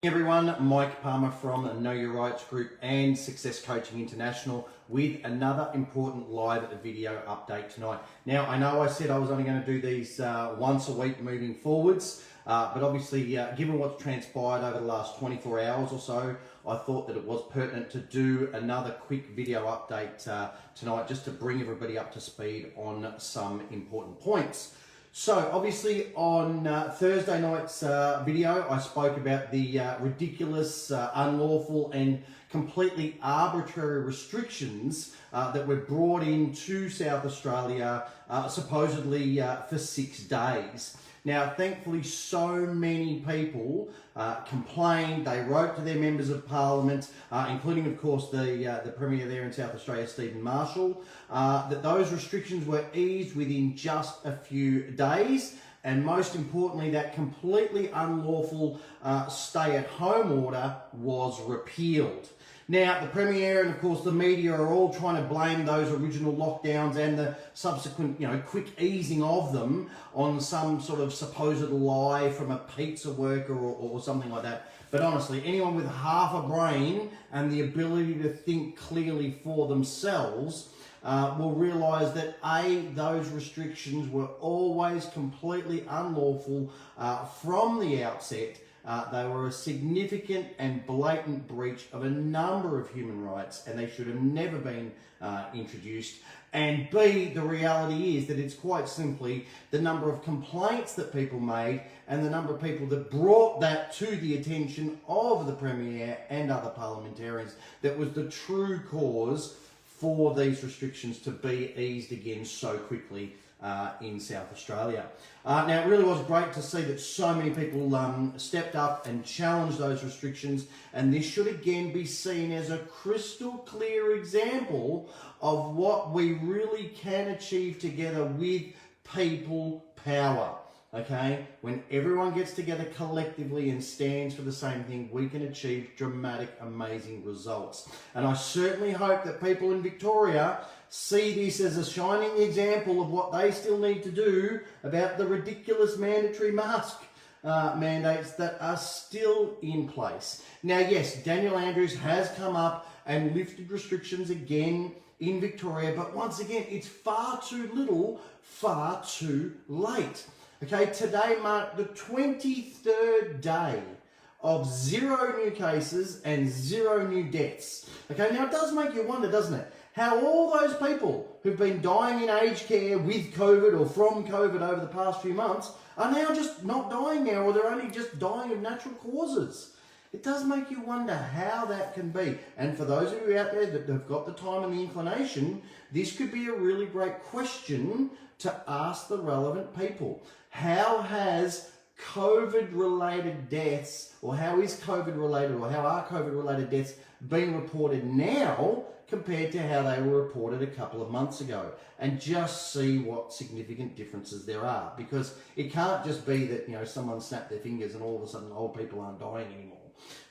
Everyone, Mike Palmer from Know Your Rights Group and Success Coaching International with another important live video update tonight. Now, I know I said I was only going to do these once a week moving forwards, but obviously given what's transpired over the last 24 hours or so, I thought that it was pertinent to do another quick video update tonight just to bring everybody up to speed on some important points. So obviously on Thursday night's video, I spoke about the ridiculous, unlawful and completely arbitrary restrictions that were brought into South Australia supposedly for 6 days. Now, thankfully, so many people complained. They wrote to their members of parliament, including, of course, the Premier there in South Australia, Stephen Marshall, that those restrictions were eased within just a few days. And most importantly, that completely unlawful stay-at-home order was repealed. Now, the Premier and, of course, the media are all trying to blame those original lockdowns and the subsequent, quick easing of them on some sort of supposed lie from a pizza worker or something like that. But honestly, anyone with half a brain and the ability to think clearly for themselves will realise that those restrictions were always completely unlawful from the outset. They were a significant and blatant breach of a number of human rights, and they should have never been introduced. And B, the reality is that it's quite simply the number of complaints that people made and the number of people that brought that to the attention of the Premier and other parliamentarians that was the true cause for these restrictions to be eased again so quickly in South Australia. Now, it really was great to see that so many people stepped up and challenged those restrictions, and this should again be seen as a crystal clear example of what we really can achieve together with people power. Okay, when everyone gets together collectively and stands for the same thing, we can achieve dramatic, amazing results. And I certainly hope that people in Victoria see this as a shining example of what they still need to do about the ridiculous mandatory mask mandates that are still in place. Now, yes, Daniel Andrews has come up and lifted restrictions again in Victoria, but once again, it's far too little, far too late. Okay, today marked the 23rd day of 0 new cases and 0 new deaths. Okay, now it does make you wonder, doesn't it? How all those people who've been dying in aged care with COVID or from COVID over the past few months are now just not dying now, or they're only just dying of natural causes. It does make you wonder how that can be. And for those of you out there that have got the time and the inclination, this could be a really great question to ask the relevant people. How has COVID-related deaths, or how is COVID-related, or how are COVID-related deaths being reported now compared to how they were reported a couple of months ago? And just see what significant differences there are. Because it can't just be that, someone snapped their fingers and all of a sudden old people aren't dying anymore.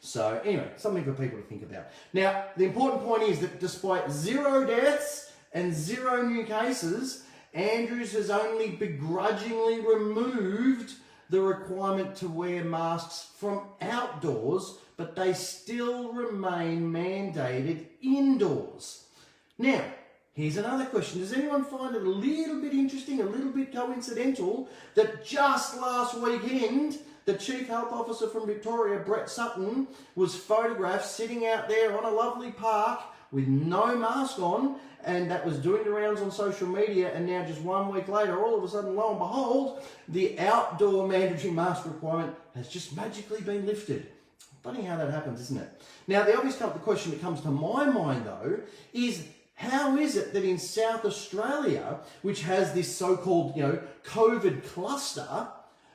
So anyway, something for people to think about. Now, the important point is that despite 0 deaths and 0 new cases, Andrews has only begrudgingly removed the requirement to wear masks from outdoors, but they still remain mandated indoors. Now, here's another question. Does anyone find it a little bit interesting, a little bit coincidental, that just last weekend, the Chief Health Officer from Victoria, Brett Sutton, was photographed sitting out there on a lovely park with no mask on, and that was doing the rounds on social media, and now just 1 week later, all of a sudden, lo and behold, the outdoor mandatory mask requirement has just magically been lifted. Funny how that happens, isn't it? Now, the obvious question that comes to my mind, though, is how is it that in South Australia, which has this so-called, COVID cluster,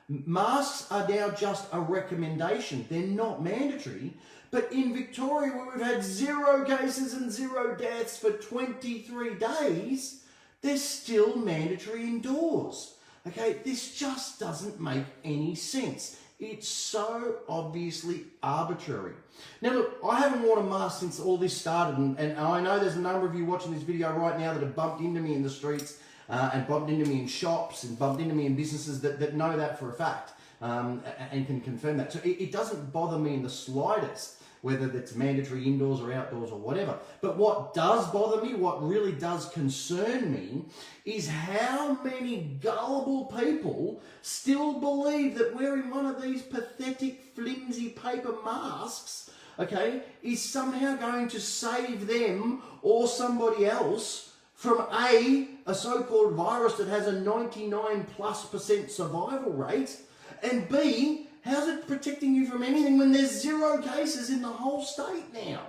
masks are now just a recommendation. They're not mandatory. But in Victoria, where we've had 0 cases and 0 deaths for 23 days, they're still mandatory indoors. Okay, this just doesn't make any sense. It's so obviously arbitrary. Now look, I haven't worn a mask since all this started, and I know there's a number of you watching this video right now that have bumped into me in the streets and bumped into me in shops and bumped into me in businesses that know that for a fact. and can confirm that. So it doesn't bother me in the slightest whether that's mandatory indoors or outdoors or whatever. But what does bother me, what really does concern me, is how many gullible people still believe that wearing one of these pathetic, flimsy paper masks, okay, is somehow going to save them or somebody else from A, so-called virus that has a 99+% survival rate, and B, how's it protecting you from anything when there's 0 cases in the whole state now?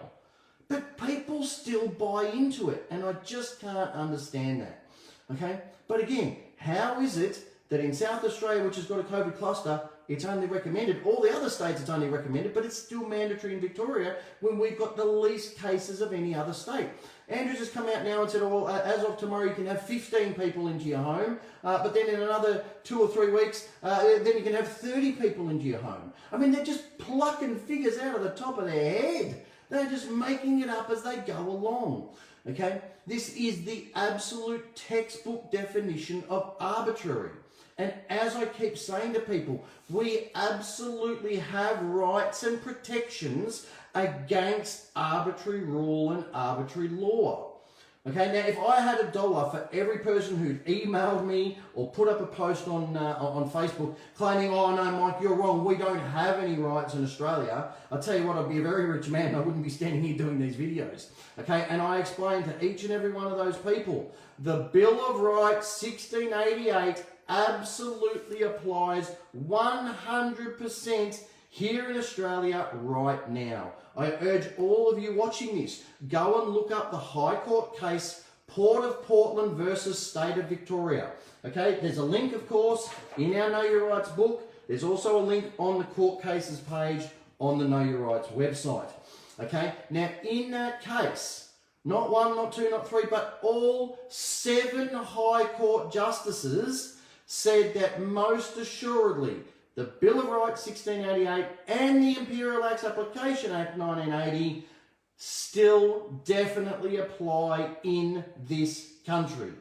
But people still buy into it, and I just can't understand that, okay? But again, how is it that in South Australia, which has got a COVID cluster, it's only recommended, all the other states it's only recommended, but it's still mandatory in Victoria when we've got the least cases of any other state? Andrew's just come out now and said, oh, as of tomorrow you can have 15 people into your home, but then in another 2 or 3 weeks, then you can have 30 people into your home. I mean, they're just plucking figures out of the top of their head. They're just making it up as they go along, okay? This is the absolute textbook definition of arbitrary. And as I keep saying to people, we absolutely have rights and protections against arbitrary rule and arbitrary law. Okay, now if I had $1 for every person who'd emailed me or put up a post on Facebook claiming, oh no Mike, you're wrong, we don't have any rights in Australia, I'll tell you what, I'd be a very rich man. I wouldn't be standing here doing these videos. Okay, and I explain to each and every one of those people, the Bill of Rights 1688 absolutely applies 100% here in Australia right now. I urge all of you watching this, go and look up the High Court case, Port of Portland versus State of Victoria. Okay, there's a link, of course, in our Know Your Rights book. There's also a link on the court cases page on the Know Your Rights website. Okay, now in that case, not 1, not 2, not 3, but all 7 High Court justices said that most assuredly the Bill of Rights 1688 and the Imperial Acts Application Act 1980 still definitely apply in this country.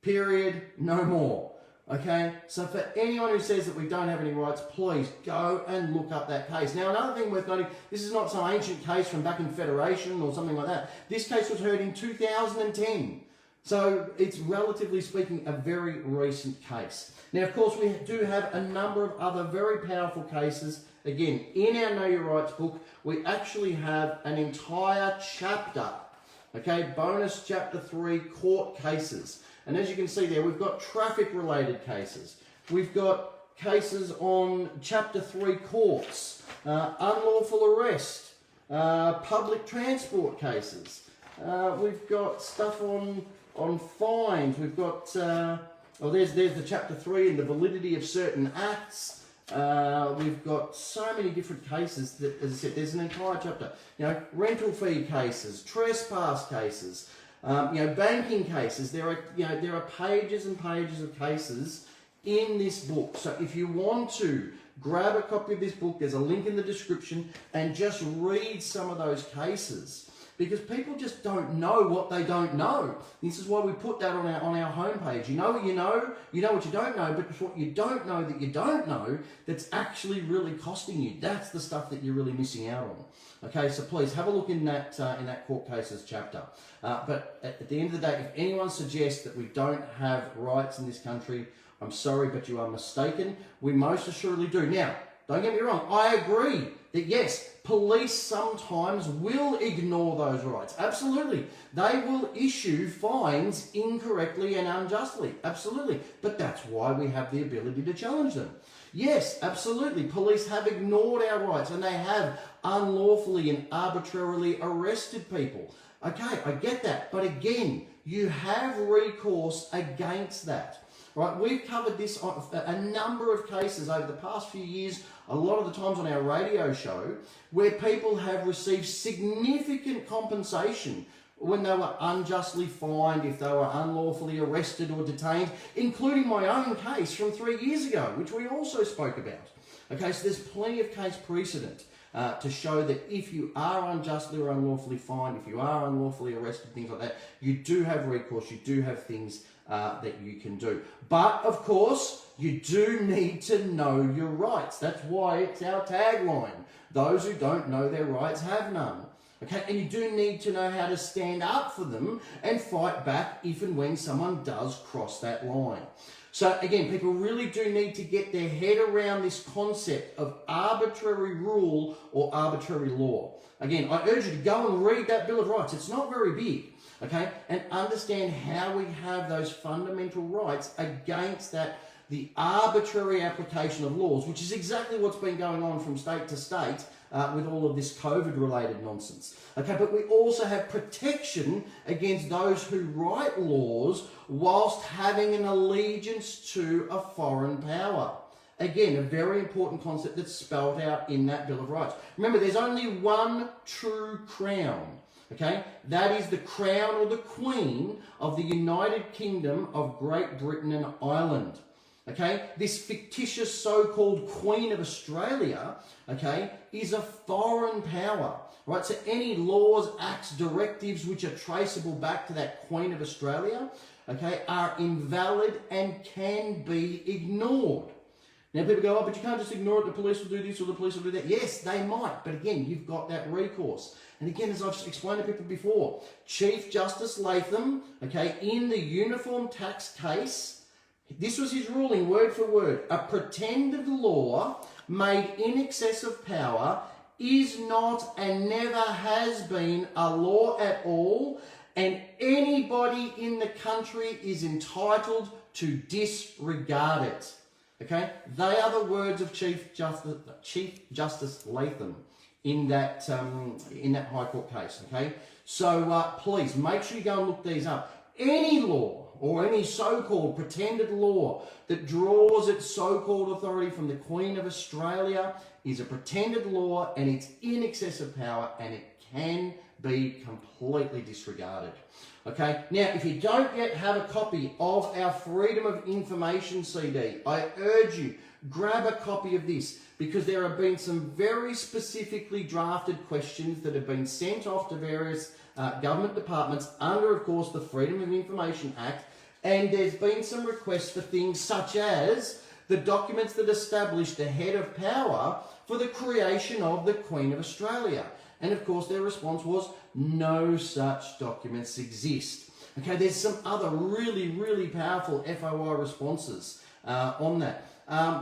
Period. No more. Okay? So for anyone who says that we don't have any rights, please go and look up that case. Now, another thing worth noting, this is not some ancient case from back in Federation or something like that. This case was heard in 2010. So it's relatively speaking a very recent case. Now, of course, we do have a number of other very powerful cases. Again, in our Know Your Rights book, we actually have an entire chapter, okay, bonus chapter 3, court cases. And as you can see there, we've got traffic-related cases. We've got cases on chapter 3 courts, unlawful arrest, public transport cases. We've got stuff on fines. We've got, there's the chapter 3 and the validity of certain acts. We've got so many different cases that, as I said, there's an entire chapter. You know, rental fee cases, trespass cases, banking cases. There are pages and pages of cases in this book. So if you want to grab a copy of this book, there's a link in the description, and just read some of those cases. Because people just don't know what they don't know. This is why we put that on our homepage. You know what you know what you don't know, but it's what you don't know that you don't know that's actually really costing you. That's the stuff that you're really missing out on. Okay, so please have a look in that court cases chapter. But at the end of the day, if anyone suggests that we don't have rights in this country, I'm sorry, but you are mistaken. We most assuredly do. Now, don't get me wrong, I agree that yes, police sometimes will ignore those rights. Absolutely. They will issue fines incorrectly and unjustly. Absolutely. But that's why we have the ability to challenge them. Yes, absolutely. Police have ignored our rights and they have unlawfully and arbitrarily arrested people. Okay, I get that. But again, you have recourse against that. Right, we've covered this on a number of cases over the past few years, a lot of the times on our radio show, where people have received significant compensation when they were unjustly fined, if they were unlawfully arrested or detained, including my own case from 3 years ago, which we also spoke about. Okay, so there's plenty of case precedent to show that if you are unjustly or unlawfully fined, if you are unlawfully arrested, things like that, you do have recourse, you do have things that you can do. But of course, you do need to know your rights. That's why it's our tagline. Those who don't know their rights have none. Okay, and you do need to know how to stand up for them and fight back if and when someone does cross that line. So again, people really do need to get their head around this concept of arbitrary rule or arbitrary law. Again, I urge you to go and read that Bill of Rights. It's not very big, okay? And understand how we have those fundamental rights against the arbitrary application of laws, which is exactly what's been going on from state to state with all of this COVID-related nonsense. Okay, but we also have protection against those who write laws whilst having an allegiance to a foreign power. Again, a very important concept that's spelled out in that Bill of Rights. Remember, there's only one true crown, okay? That is the crown or the Queen of the United Kingdom of Great Britain and Ireland. Okay, this fictitious so-called Queen of Australia, okay, is a foreign power, right? So any laws, acts, directives which are traceable back to that Queen of Australia, okay, are invalid and can be ignored. Now people go, oh, but you can't just ignore it, the police will do this or the police will do that. Yes, they might, but again, you've got that recourse. And again, as I've explained to people before, Chief Justice Latham, okay, in the uniform tax case, this was his ruling, word for word. A pretended law made in excess of power is not and never has been a law at all, and anybody in the country is entitled to disregard it. Okay? They are the words of Chief Justice Latham in that High Court case. Okay? So please, make sure you go and look these up. Any law or any so-called pretended law that draws its so-called authority from the Queen of Australia is a pretended law, and it's in excess of power, and it can be completely disregarded. Okay, now if you don't yet have a copy of our Freedom of Information CD, I urge you, grab a copy of this, because there have been some very specifically drafted questions that have been sent off to various government departments under, of course, the Freedom of Information Act, and there's been some requests for things such as the documents that established the head of power for the creation of the Queen of Australia. And of course their response was, no such documents exist. Okay, there's some other really, really powerful FOI responses on that.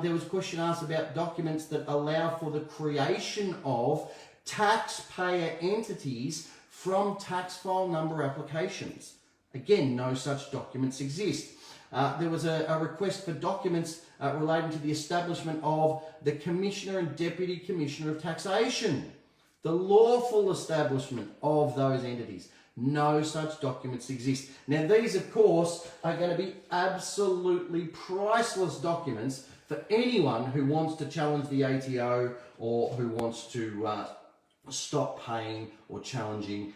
There was a question asked about documents that allow for the creation of taxpayer entities from tax file number applications. Again, no such documents exist. There was a request for documents relating to the establishment of the Commissioner and Deputy Commissioner of Taxation, the lawful establishment of those entities. No such documents exist. Now these, of course, are going to be absolutely priceless documents for anyone who wants to challenge the ATO or who wants to stop paying or challenging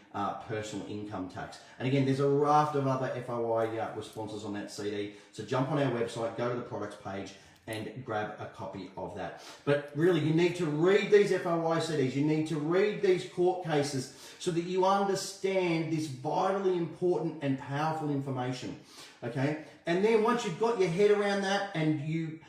personal income tax. And again, there's a raft of other FOI responses on that CD. So jump on our website, go to the products page and grab a copy of that. But really, you need to read these FOI CDs. You need to read these court cases so that you understand this vitally important and powerful information. Okay? And then once you've got your head around that and you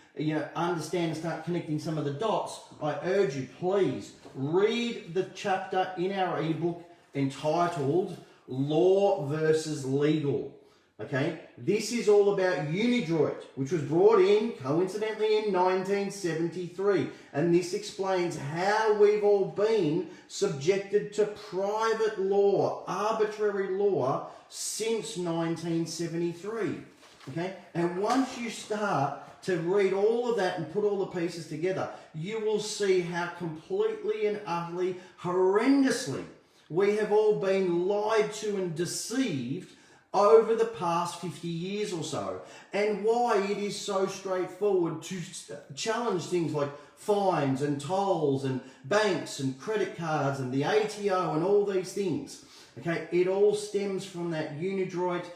understand and start connecting some of the dots, I urge you, please, read the chapter in our ebook entitled Law versus Legal. Okay, this is all about Unidroit, which was brought in coincidentally in 1973, and this explains how we've all been subjected to private law, arbitrary law, since 1973. Okay, and once you start to read all of that and put all the pieces together, you will see how completely and utterly horrendously we have all been lied to and deceived over the past 50 years or so, and why it is so straightforward to challenge things like fines and tolls and banks and credit cards and the ATO and all these things. Okay, it all stems from that Unidroit,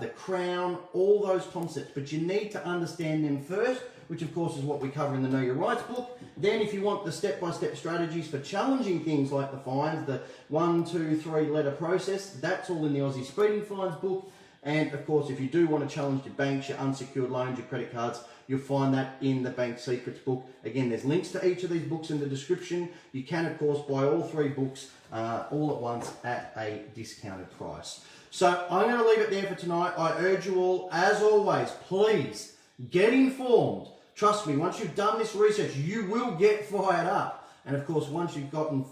the Crown, all those concepts, but you need to understand them first, which of course is what we cover in the Know Your Rights book. Then if you want the step-by-step strategies for challenging things like the fines, the 1, 2, 3 letter process, that's all in the Aussie Speeding Fines book. And of course, if you do want to challenge your banks, your unsecured loans, your credit cards, you'll find that in the Bank Secrets book. Again, there's links to each of these books in the description. You can, of course, buy all 3 books all at once at a discounted price. So I'm going to leave it there for tonight. I urge you all, as always, please get informed. Trust me, once you've done this research, you will get fired up. And of course, once you've gotten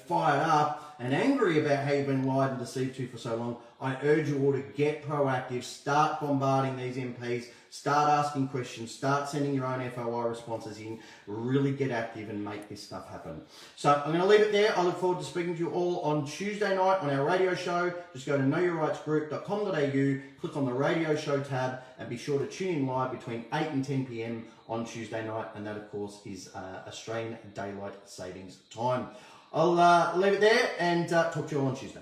fired up and angry about how you've been lied and deceived to for so long, I urge you all to get proactive, start bombarding these MPs, start asking questions, start sending your own FOI responses in, really get active and make this stuff happen. So I'm going to leave it there. I look forward to speaking to you all on Tuesday night on our radio show. Just go to knowyourrightsgroup.com.au, click on the radio show tab, and be sure to tune in live between 8 and 10 p.m. on Tuesday night, and that of course is Australian Daylight Savings Time. I'll leave it there and talk to you all on Tuesday.